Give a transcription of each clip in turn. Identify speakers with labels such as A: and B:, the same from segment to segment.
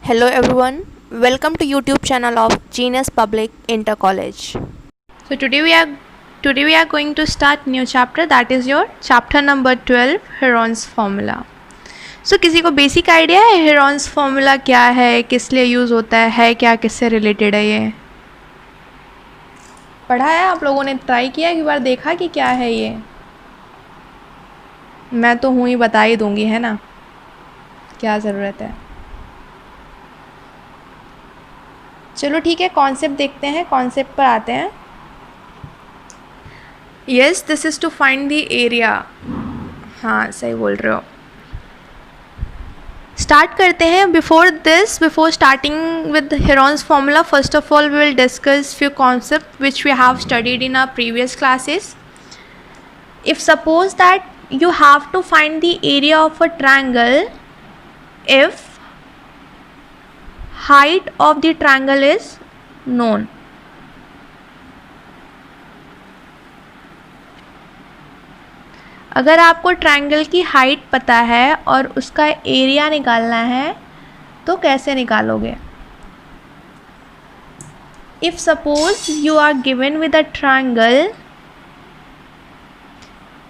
A: Hello everyone, welcome to YouTube channel of Genius Public Inter College.
B: So today we are going to start new chapter, that is your chapter number 12, Heron's formula. So किसी को basic idea है Heron's formula क्या है, किस लिए use होता है क्या, किससे रिलेटेड है? ये पढ़ा है आप लोगों ने, ट्राई किया एक बार, देखा कि क्या है ये? मैं तो हूँ ही, बता ही दूँगी, है ना, क्या ज़रूरत है। चलो ठीक है, कॉन्सेप्ट देखते हैं, कॉन्सेप्ट पर आते हैं। Yes, this is to find the area. हाँ, सही बोल रहे हो। स्टार्ट करते हैं। Before starting with Heron's formula, first of all we will discuss few concept which we have studied in our previous classes. If suppose that you have to find the area of a triangle if height of the triangle is known. अगर आपको triangle की height पता है और उसका area निकालना है तो कैसे निकालोगे? If suppose you are given with a triangle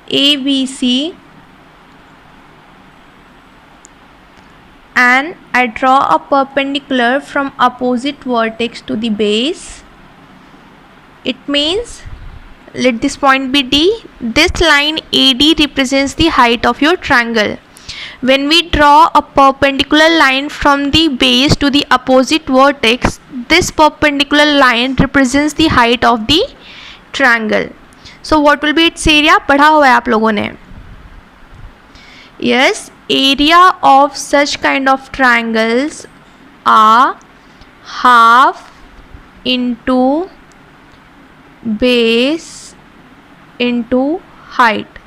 B: ABC and I draw a perpendicular from opposite vertex to the base, it means let this point be D. This line AD represents the height of your triangle. When we draw a perpendicular line from the base to the opposite vertex, this perpendicular line represents the height of the triangle. So what will be its area? पढ़ा हुआ है आप लोगों ने. Yes, area of such kind of triangles are half into base into height.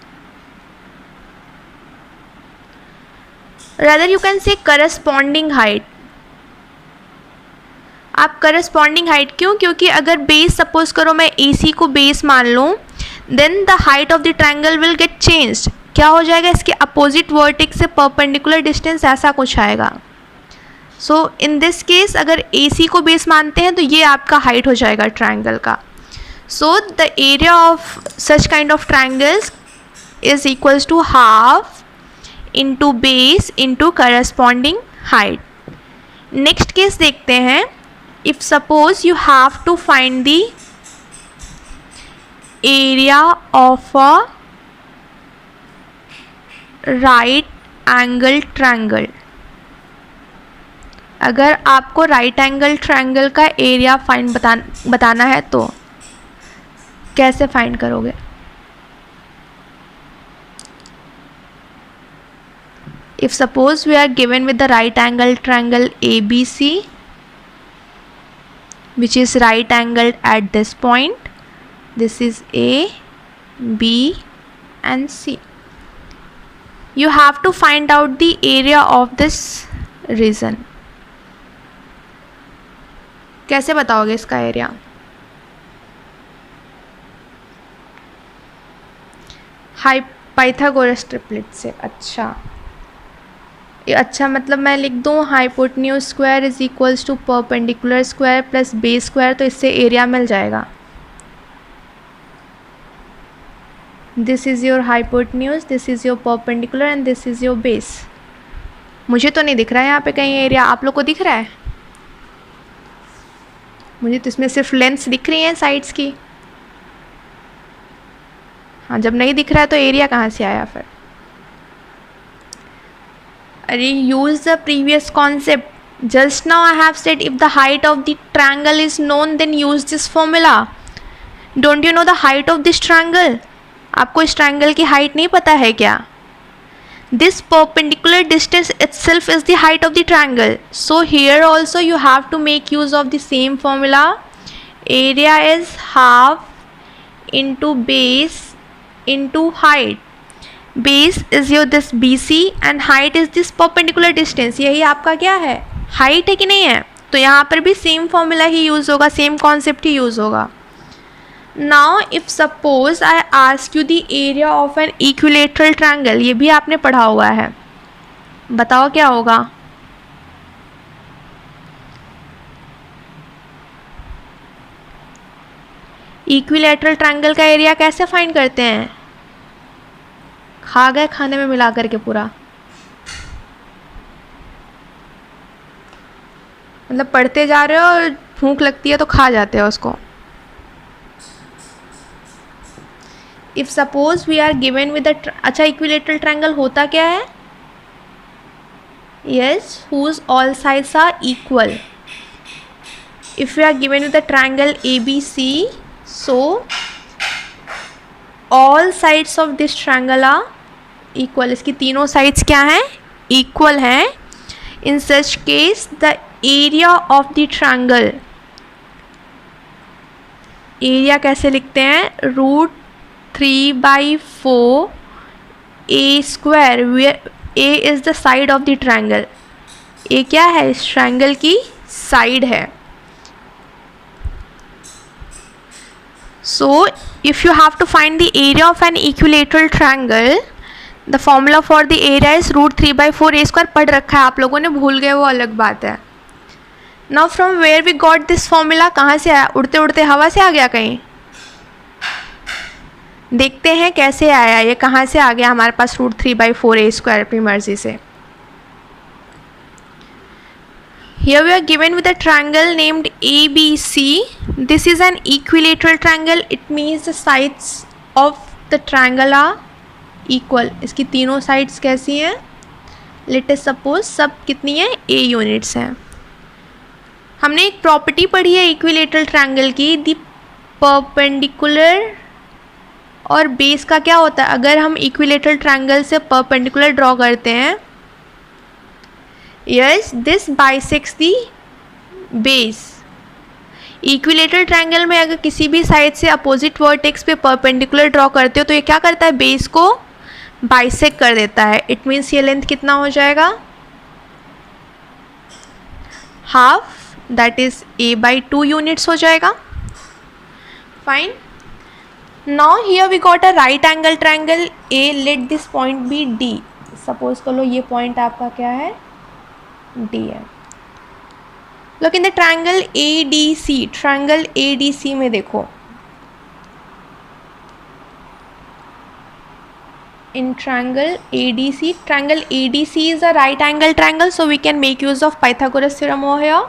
B: Rather you can say corresponding height. आप corresponding height क्यों? क्योंकि अगर base suppose करो मैं AC को base मान लूँ, then the height of the triangle will get changed. क्या हो जाएगा? इसके अपोजिट वर्टेक्स से परपेंडिकुलर डिस्टेंस ऐसा कुछ आएगा. सो इन दिस केस अगर AC को बेस मानते हैं तो ये आपका हाइट हो जाएगा ट्रायंगल का. So the area of such kind of triangles is equals to half into base into corresponding height. Next case देखते हैं. If suppose you have to find the area of a right angle triangle. अगर आपको right angle triangle का area find बताना है तो कैसे find करोगे? If suppose we are given with the right angle triangle ABC which is right angled at this point. This is A, B and C. You have to find out the area of this region. कैसे बताओगे इसका area? Pythagoras triplet से. अच्छा मतलब मैं लिख दूँ hypotenuse square is equals to perpendicular square plus base square, तो इससे एरिया मिल जाएगा. This is your hypotenuse, this is your perpendicular and this is your base. मुझे तो नहीं दिख रहा है यहाँ पे कहीं एरिया, आप लोग को दिख रहा है? मुझे तो इसमें सिर्फ लेंथ्स दिख रही हैं साइड्स की. हाँ, जब नहीं दिख रहा है तो एरिया कहाँ से आया फिर? अरे use the previous concept. Just now I have said if the height of the triangle is known then use this formula. Don't you know the height of this triangle? आपको इस ट्रायंगल की height नहीं पता है क्या? This perpendicular distance itself is the height of the triangle. So here also you have to make use of the same formula. Area is half into base into height. Base is your this BC and height is this perpendicular distance. यही आपका क्या है? Height है कि नहीं है? तो यहाँ पर भी सेम फॉर्मूला ही यूज़ होगा, सेम कॉन्सेप्ट ही यूज़ होगा. Now if suppose I ask you the area of an equilateral triangle, ये भी आपने पढ़ा हुआ है, बताओ क्या होगा? इक्विलैटरल ट्रायंगल का एरिया कैसे फाइंड करते हैं? खा गए खाने में मिला करके पूरा, मतलब पढ़ते जा रहे हो और भूख लगती है तो खा जाते हो उसको. If suppose we are given with अच्छा इक्विलैटरल ट्रायंगल होता क्या है? Yes, whose all sides are equal. If we are given with the triangle ABC, so all sides of this triangle are equal. इसकी तीनों साइड्स क्या हैं? Equal हैं. In such case the area of the triangle, area कैसे लिखते हैं? √3/4 a square, where a is the side of the triangle. a क्या है? इस ट्रायंगल की साइड है. So if you have to find the area of an equilateral triangle, the formula for the area is √3/4 a square. पढ़ रखा है आप लोगों ने, भूल गए वो अलग बात है. Now from where we got this formula? कहाँ से आया? उड़ते उड़ते हवा से आ गया कहीं? देखते हैं कैसे आया ये, कहाँ से आ गया हमारे पास √3/4 a square अपनी मर्जी से. Here we are given with a triangle named ABC. This is an equilateral triangle. It means the sides of the triangle are equal. इसकी तीनों sides कैसी हैं? Let us suppose सब कितनी है? A units हैं. हमने एक प्रॉपर्टी पढ़ी है इक्विलेटरल ट्रायंगल की, दी परपेंडिकुलर और बेस का क्या होता है? अगर हम इक्विलेटरल ट्रायंगल से परपेंडिकुलर ड्रॉ करते हैं, yes, this bisects the base. Equilateral triangle में अगर किसी भी साइड से अपोजिट वर्टेक्स पे परपेंडिकुलर ड्रॉ करते हो तो ये क्या करता है? बेस को बाइसेक्ट कर देता है. इट मीन्स ये लेंथ कितना हो जाएगा? Half, that is a/2 units हो जाएगा. Fine. Now here we got a right angle triangle A. Let this point be D. Suppose कर लो ये पॉइंट आपका क्या है? D है. Look in the triangle ADC. Triangle ADC में देखो, in triangle ADC is a right angle triangle, so we can make use of Pythagoras theorem over here.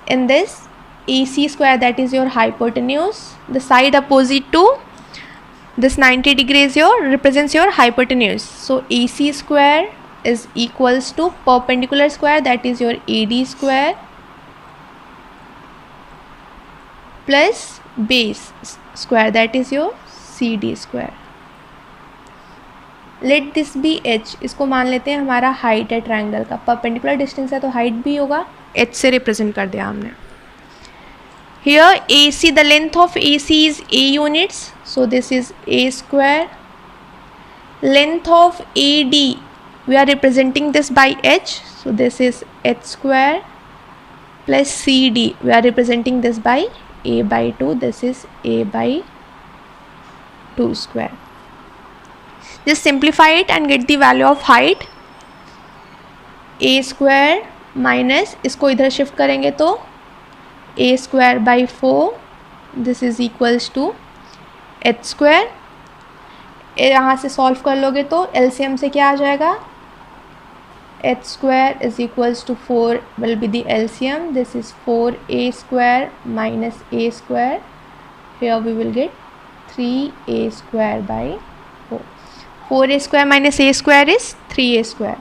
B: In this AC square, that is your hypotenuse, the side opposite to this 90 degrees represents your hypotenuse. So AC square is equals to perpendicular square, that is your AD square, plus base square, that is your CD square. Let this be h. इसको मान लेते हैं हमारा height है triangle का. Perpendicular distance है तो height भी होगा, h से रिप्रेजेंट कर दिया हमने. Here AC, the length of AC is a units, so this is a square. Length of AD we are representing this by h, so this is h square, plus CD we are representing this by a/2, this is a/2 square. Just simplify it and get the value of height. A square minus, इसको इधर shift करेंगे तो a square by 4, this is equals to h square. यहाँ से solve कर लोगे तो LCM से क्या आ जाएगा? h square is equals to 4 will be the LCM. This is 4a square minus a square. Here we will get 3a square by 4. 4a square minus a square is 3a square.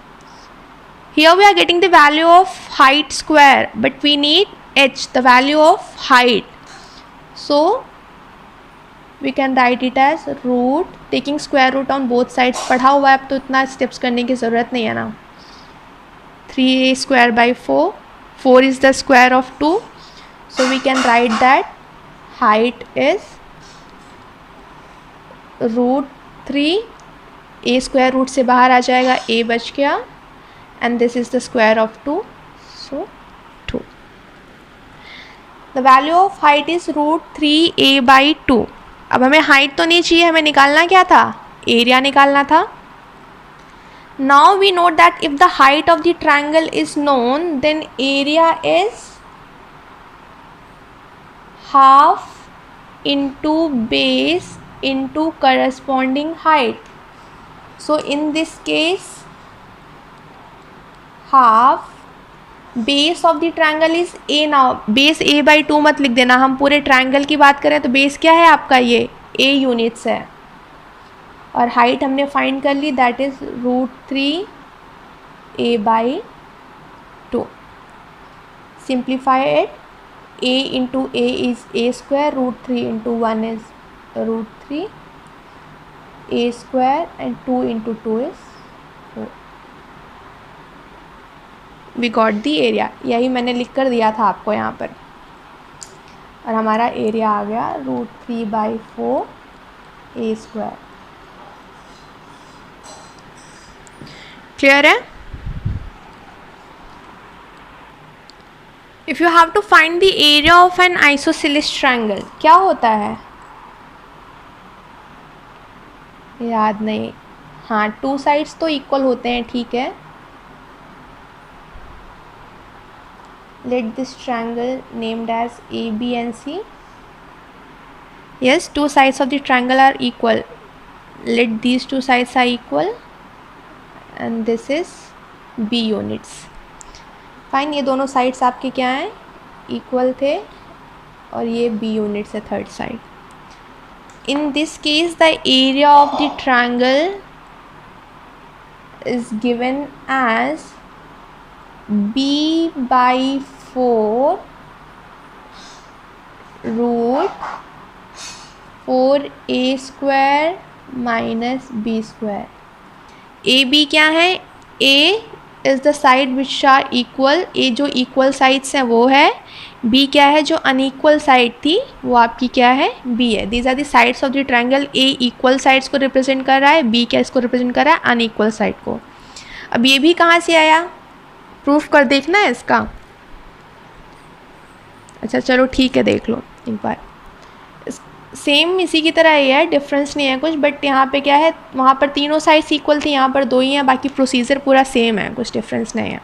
B: Here we are getting the value of height square, but we need h, the value of height. So we can write it as root, taking square root on both sides. पढ़ा हुआ है, अब तो इतना steps करने की ज़रूरत नहीं है ना. 3a square by 4. 4 is the square of 2. So we can write that height is √3. a square root से बाहर आ जाएगा, a बच गया, and this is the square of 2, so 2. The value of height is √3a/2. अब हमें height तो नहीं चाहिए, हमें निकालना क्या था? एरिया निकालना था. Now we know that if the height of the triangle is known, then area is half into base into corresponding height. So in this case half base of the triangle is a. Now base A by 2 मत लिख देना, हम पूरे triangle की बात करें तो base क्या है आपका, ये ए यूनिट्स है. और हाइट हमने फाइंड कर ली, that is √3 a by 2. Simplify it, a into a is a square, √3 into 1 is √3 a square and 2 into 2 is 4. We got the area. यही मैंने लिख कर दिया था आपको यहाँ पर. और हमारा एरिया आ गया √3/4 a स्क्वायर. क्लियर है? If you have to find the area of an isosceles triangle, क्या होता है याद नहीं. हाँ, 2 साइड्स तो इक्वल होते हैं, ठीक है. Let this triangle named as A, B and C. Yes, 2 sides of the triangle are equal. Let these 2 sides are equal and this is B units. Fine, ये दोनों sides आपके क्या हैं, equal थे और ये B units है third side. In this case the area of the triangle is given as B by 4 √4a square minus b square. A B क्या है, a is the side which are equal. a जो equal sides हैं वो है. b क्या है, जो unequal side थी वो आपकी क्या है, b है. These are the sides of the triangle. a equal sides को रिप्रेजेंट कर रहा है, b क्या इसको रिप्रेजेंट कर रहा है, अनइक्वल साइड को. अब ये भी कहाँ से आया, प्रूफ कर देखना है इसका. अच्छा चलो ठीक है, देख लो एक बार. सेम इसी की तरह ये है, डिफरेंस नहीं है कुछ. बट यहाँ पे क्या है, वहाँ पर तीनों साइड्स इक्वल थी, यहाँ पर 2 ही हैं. बाकी प्रोसीजर पूरा सेम है, कुछ डिफरेंस नहीं है.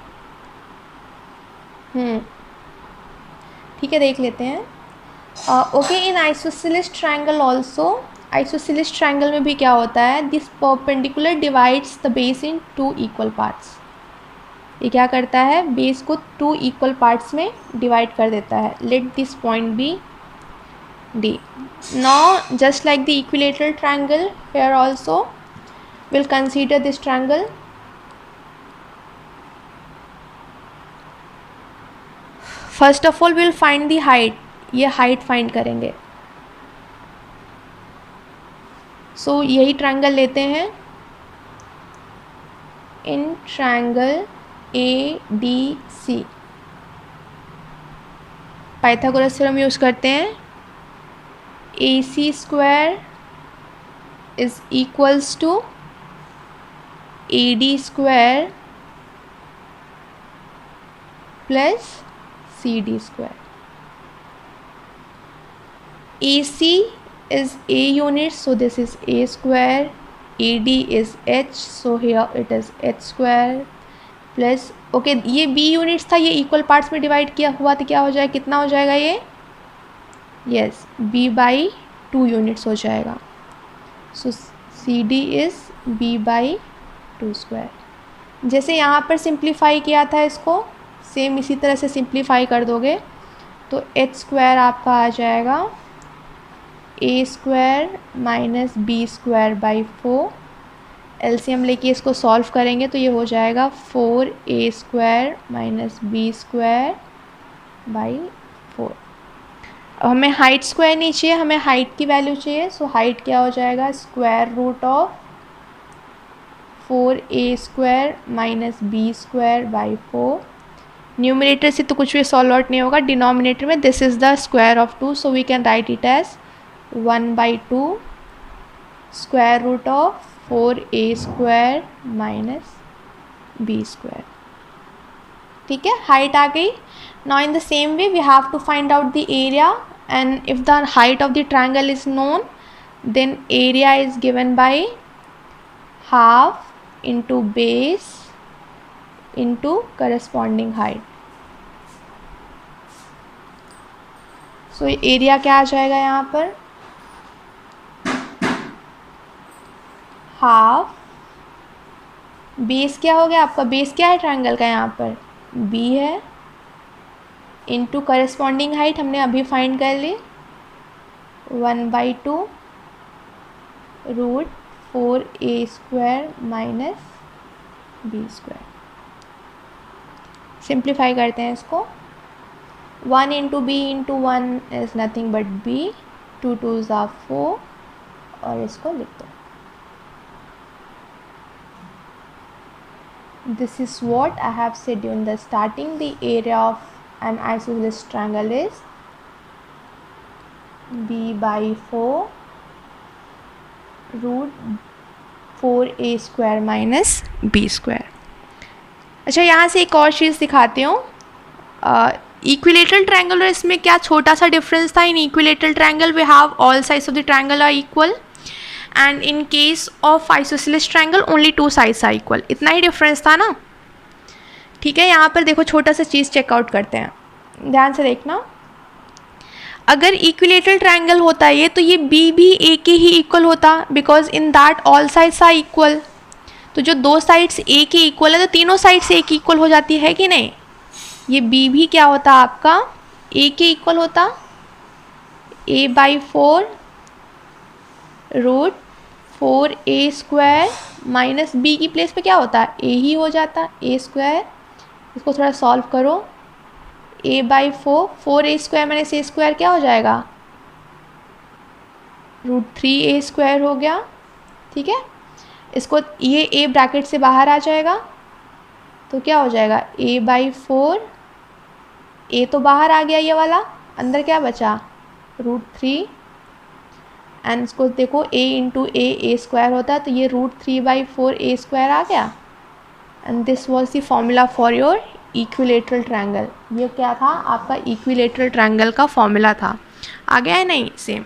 B: ठीक है, देख लेते हैं. Okay, in isosceles triangle also, isosceles triangle में भी क्या होता है, this perpendicular divides the base in 2 equal parts. ये क्या करता है, बेस को 2 इक्वल पार्ट्स में डिवाइड कर देता है. Let this point be D. Now just like the equilateral triangle, here also we'll consider this triangle. First of all we'll find the height. ये height find करेंगे. So यही triangle लेते हैं. In triangle ADC Pythagoras theorem use करते हैं. AC square is equals to AD square plus CD square. AC is A unit, so this is A square. AD is H, so here it is H square plus, okay, ये B units था, ये equal parts में divide किया हुआ तो क्या हो जाएगा, कितना हो जाएगा ये, yes, B by 2 units हो जाएगा. So CD is B by 2 square. जैसे यहाँ पर सिंप्लीफाई किया था इसको, सेम इसी तरह से सिंप्लीफाई कर दोगे तो H स्क्वायर आपका आ जाएगा A square minus B square by 4. LCM लेके इसको सॉल्व करेंगे तो ये हो जाएगा 4A square minus B square by 4. अब हमें हाइट स्क्वायर नहीं चाहिए, हमें हाइट की वैल्यू चाहिए. सो हाइट क्या हो जाएगा, square root of 4A square minus B square by 4. Numerator से तो कुछ भी सॉल्व आउट नहीं होगा, डिनोमिनेटर में this is the square of 2, so we can write it as 1/2 square root of 4A square minus B square. ठीक है, height आ गई. Now in the same way we have to find out the area, and if the height of the triangle is known, then area is given by half into base into corresponding height. So area क्या आ जाएगा यहाँ पर, half, base क्या हो गया आपका, base क्या है ट्रायंगल का यहाँ पर, b है, इनटू करस्पॉन्डिंग हाइट हमने अभी फाइंड कर ली 1/2 root 4a² minus b²। Simplify करते हैं इसको, 1 into B into 1 is nothing but b, 2 2s are 4 और इसको लिख दो। This is what I have said in the starting. The area of an isosceles triangle is b/4 root 4a² minus b²। अच्छा, यहाँ से एक और चीज़ दिखाती हूँ। इक्विलेटरल ट्रायंगल और इसमें क्या छोटा सा डिफरेंस था। In equilateral triangle we have all sides of the triangle are equal, and in case of isosceles triangle only 2 sides are equal. इतना ही डिफरेंस था ना, ठीक है। यहाँ पर देखो छोटा सा चीज़ चेकआउट करते हैं, ध्यान से देखना। अगर इक्विलेटरल ट्रायंगल होता है ये, तो ये बी भी ए के ही इक्वल होता, because in that all sides are equal. तो जो 2 साइड्स ए के इक्वल है तो तीनों साइड्स ए के इक्वल हो जाती है कि नहीं। ये बी भी क्या होता आपका, ए के इक्वल होता, a/4 root 4a² minus B की प्लेस पे क्या होता, ए ही हो जाता, a²। इसको थोड़ा सॉल्व करो, a/4 4a² माइनस a² क्या हो जाएगा, रूट 3a² हो गया, ठीक है। इसको ये a ब्रैकेट से बाहर आ जाएगा तो क्या हो जाएगा, a/4, a तो बाहर आ गया ये वाला, अंदर क्या बचा, रूट 3, एंड इसको देखो a इंटू a² होता है तो ये रूट 3/4 a² आ गया। And this was the formula for your equilateral triangle. ये क्या था आपका इक्विलेटरल ट्रायंगल का फॉर्मूला था। आ गया है नहीं, सेम,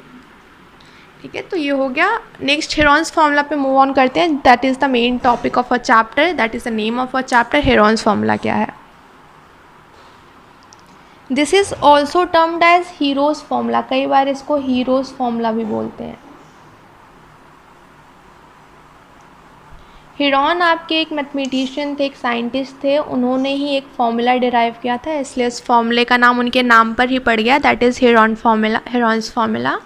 B: ठीक है। तो ये हो गया। नेक्स्ट हेरॉन्स फार्मूला पे मूव ऑन करते हैं। That is the main topic of a chapter, that is the name of a chapter. Heron's formula क्या है, this is also termed as Hero's formula. कई बार इसको हीरोज फार्मूला भी बोलते हैं। हेरॉन आपके एक मैथमेटिशियन थे, एक साइंटिस्ट थे, उन्होंने ही एक फार्मूला डिराइव किया था, इसलिए इस फार्मूले का नाम उनके नाम पर ही पड़ गया, that is Heron formula, Heron's formula.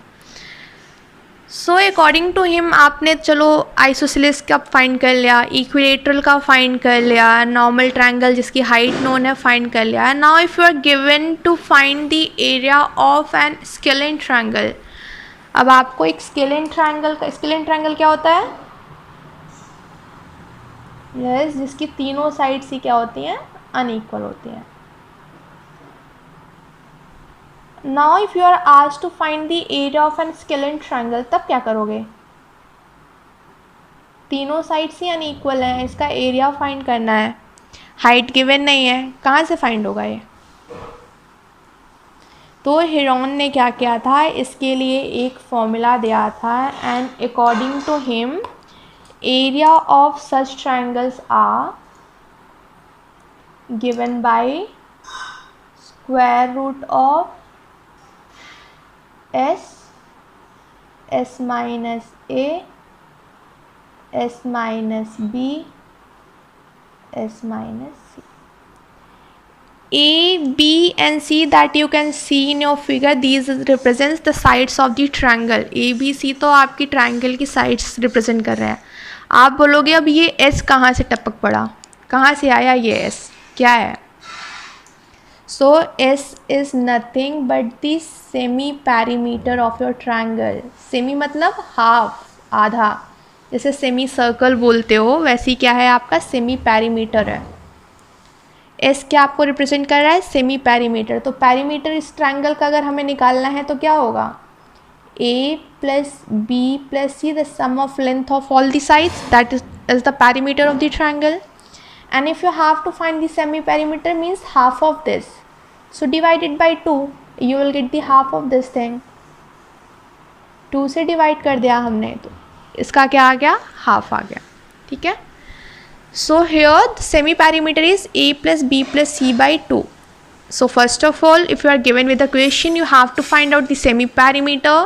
B: So according to him आपने चलो आइसोसेलेस का फाइंड कर लिया, इक्विलेटरल का फाइंड कर लिया, नॉर्मल ट्रायंगल जिसकी हाइट नोन है फाइंड कर लिया। Now if you are given to find the area of an scalene triangle. अब आपको एक स्केलेन ट्रायंगल क्या होता है, यस, जिसकी तीनों साइड्स ही क्या होती हैं, अनइक्वल होती हैं। Now if you are asked to find the area of an scalene triangle, तब क्या करोगे, तीनों साइड्स ही अनइक्वल हैं, इसका एरिया फाइंड करना है, हाइट गिवन नहीं है, कहाँ से फाइंड होगा ये। तो हेरॉन ने क्या किया था, इसके लिए एक फॉर्मूला दिया था, and according to him area of such triangles are given by square root of s minus a, s minus b, s minus c. A, B and C that you can see in your figure, these represents the sides of the triangle. A, B, C तो आपकी triangle की sides represent कर रहे हैं। आप बोलोगे अब ये S कहाँ से टपक पड़ा, कहाँ से आया ये S, क्या है। सो S is nothing but the semi perimeter of your triangle. Semi मतलब हाफ, आधा, जैसे सेमी सर्कल बोलते हो वैसे क्या है आपका सेमी पैरीमीटर है। S क्या आपको रिप्रेजेंट कर रहा है, सेमी पैरीमीटर। तो पैरीमीटर इस ट्रायंगल का अगर हमें निकालना है तो क्या होगा, A plus B plus C, the sum of length of all the sides, that is the perimeter of the triangle. And if you have to find the semi perimeter, means half of this, so divide it by 2, you will get the half of this thing. 2 से divide कर दिया हमने तो इसका क्या आ गया, half आ गया, ठीक है। So here the semi perimeter is A plus B plus C by 2. So first of all, if you are given with the question, you have to find out the semi perimeter.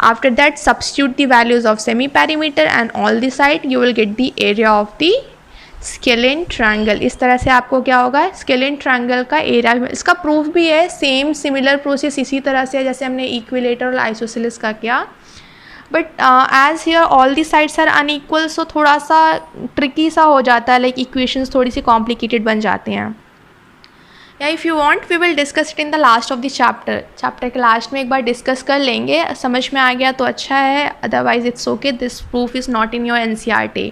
B: After that, substitute the values of semi perimeter and all the side, you will get the area of the scalene triangle. इस तरह से आपको क्या होगा, scalene triangle का area. इसका proof भी है, सेम सिमिलर प्रोसेस इसी तरह से है जैसे हमने इक्विलेटर और आइसोसेलेस का किया. But as here all the sides are unequal, so थोड़ा सा ट्रिकी सा हो जाता है, लाइक इक्वेशंस थोड़ी सी कॉम्प्लिकेटेड बन जाते हैं. या if you want we will discuss it in the last of the chapter के लास्ट में एक बार डिस्कस कर लेंगे. समझ में आ गया तो अच्छा है, otherwise it's okay. This proof is not in your NCERT.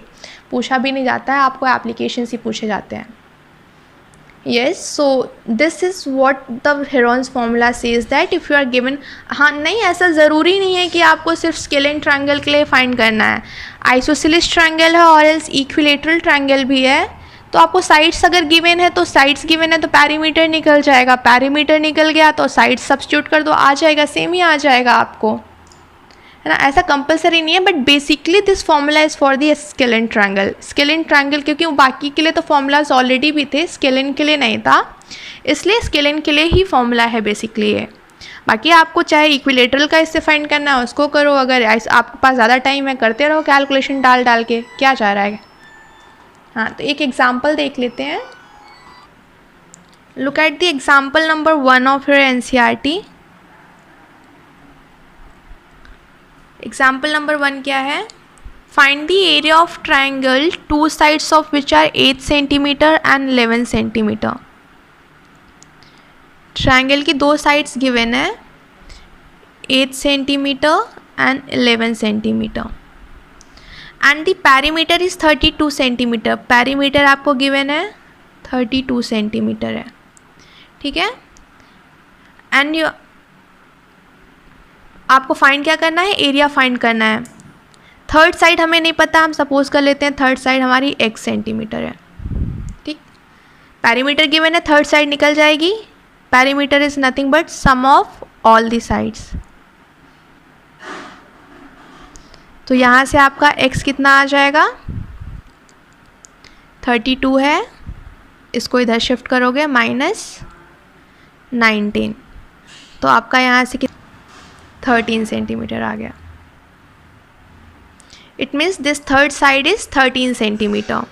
B: पूछा भी नहीं जाता है, आपको एप्लीकेशन ही पूछे जाते हैं. Yes, so this is what the Heron's formula says that if you are given. हाँ नहीं, ऐसा ज़रूरी नहीं है कि आपको सिर्फ स्केलेन ट्रायंगल के लिए फाइंड करना है. आइसोसेलेस ट्रायंगल है और एल्स इक्विलेटरल ट्रायंगल भी है. तो आपको साइड्स अगर गिवन है तो साइड्स गिवन है तो पैरीमीटर निकल जाएगा. पैरीमीटर निकल गया तो साइड सब्स्टिट्यूट कर दो, आ जाएगा, सेम ही आ जाएगा आपको, है ना. ऐसा कंपलसरी नहीं है, but basically this formula is for the scalene triangle. Scalene triangle क्योंकि बाकी के लिए तो फॉर्मूलाज ऑलरेडी भी थे, स्केलेन के लिए नहीं था, इसलिए स्केलेन के लिए ही फॉर्मूला है बेसिकली ये. बाकी आपको चाहे इक्विलेटरल का इससे फाइंड करना है उसको करो, अगर आपके पास ज़्यादा टाइम है करते रहो कैलकुलेशन डाल के, क्या चाह रहा है. हाँ, तो एक एग्जाम्पल देख लेते हैं. Look at the example number 1 of your NCERT. Example number 1 क्या है, find the area of triangle two sides of which are 8 centimetre and 11 centimetre. Triangle की दो साइड्स गिवन है, 8 centimetre and 11 centimetre. And the perimeter is 32 centimetre. Perimeter आपको given है 32 centimetre है, ठीक है. एंड आपको फाइंड क्या करना है, एरिया फाइंड करना है. थर्ड साइड हमें नहीं पता, हम सपोज कर लेते हैं थर्ड साइड हमारी x सेंटीमीटर है, ठीक. पैरीमीटर गिवन है, थर्ड साइड निकल जाएगी. Perimeter is nothing but sum of all the sides. तो यहाँ से आपका x कितना आ जाएगा, 32 है, इसको इधर शिफ्ट करोगे -19, तो आपका यहाँ से 13 सेंटीमीटर आ गया. It means this third side is 13 centimetre.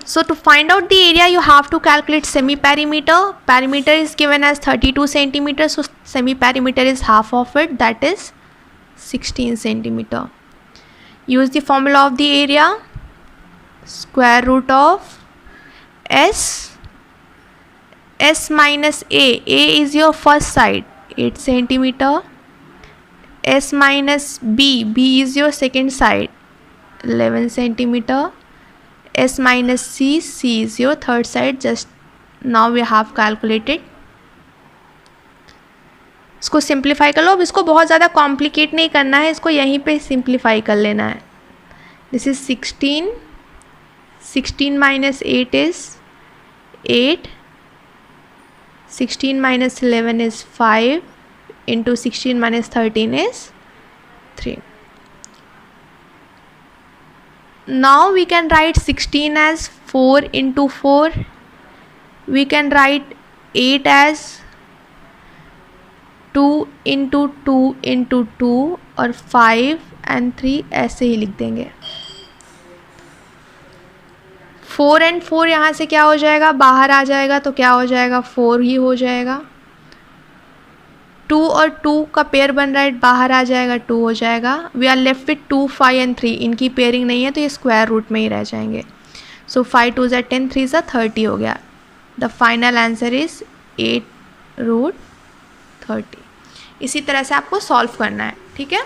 B: So to find out the area you have to calculate semi perimeter. Perimeter is given as 32 centimeter, so semi perimeter is half of it, that is 16 centimeter. Use the formula of the area, square root of s minus a is your first side 8 centimeter, s minus b is your second side 11 centimeter, s minus c is your third side. Just now we have calculated. इसको simplify कर लो. अब इसको बहुत ज़्यादा complicate नहीं करना है, इसको यहीं पे सिंप्लीफाई कर लेना है. This is 16 minus 8 is 8, 16 minus 11 is 5, into 16 minus 13 is 3. Now we can write 16 as 4 into 4. We can write 8 as 2 into 2 into 2 और 5 and 3 ऐसे ही लिख देंगे. 4 and 4 यहाँ से क्या हो जाएगा, बाहर आ जाएगा, तो क्या हो जाएगा, 4 ही हो जाएगा. 2 और 2 का पेयर बन रहा है, बाहर आ जाएगा, 2 हो जाएगा. We are left with 2, 5 and 3. इनकी पेयरिंग नहीं है तो ये स्क्वायर रूट में ही रह जाएंगे. सो 5 2 ज़ा 10, 3 ज़ा 30 हो गया. The final answer is 8 root 30. इसी तरह से आपको सॉल्व करना है, ठीक है.